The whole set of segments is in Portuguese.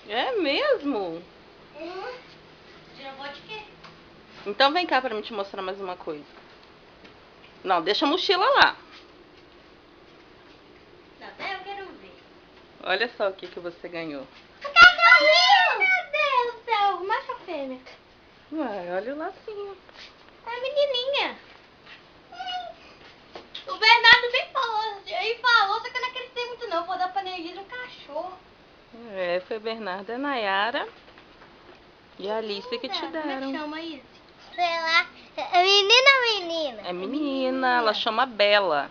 É mesmo? Girou de quê? Então vem cá pra mim te mostrar mais uma coisa. Não, deixa a mochila lá. Não, até eu quero ver. Olha só o que você ganhou. Cachorrinho! Meu Deus do céu, macho ou fêmea? Ué, olha o lacinho. É a menininha. O Bernardo bem falou, ele falou, só que eu não acreditei muito não. Vou dar pra Neguinho um cachorro. É, foi Bernarda, a Nayara e a Alice que te Como é que deram. chama isso? Sei lá. É menina ou menina? É menina, ela chama Bela.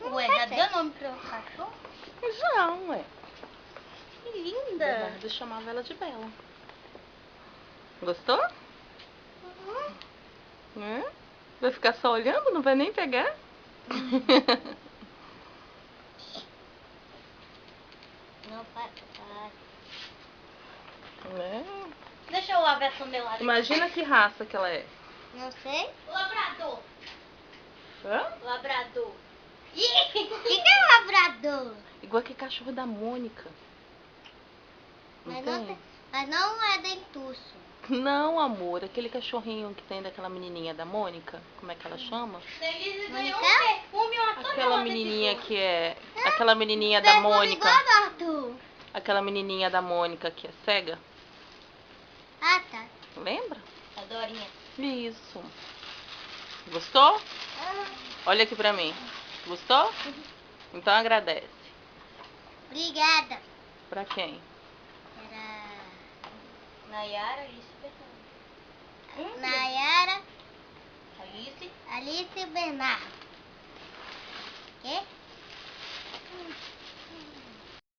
Ué, já deu nome pro cachorro? Não, ué. Que linda. Bernardo chamava ela de Bela. Gostou? É? Vai ficar só olhando? Não vai nem pegar? Não, para. É. Deixa eu ver essa melada. Imagina que raça que ela é. Não sei. Labrador. Hã? Labrador. O que é labrador? Igual que cachorro da Mônica. Mas tem? não é dentuço. Não, amor, aquele cachorrinho que tem daquela menininha da Mônica. Como é que ela chama? Aquela menininha que é... Aquela menininha da Mônica. Aquela menininha da Mônica que é cega. Ah, tá. Lembra? A Dorinha. Isso. Gostou? Olha aqui pra mim. Gostou? Então agradece. Obrigada. Pra quem? Era Nayara, Alice e Bernardo. Nayara, Alice e Bernardo. Quê?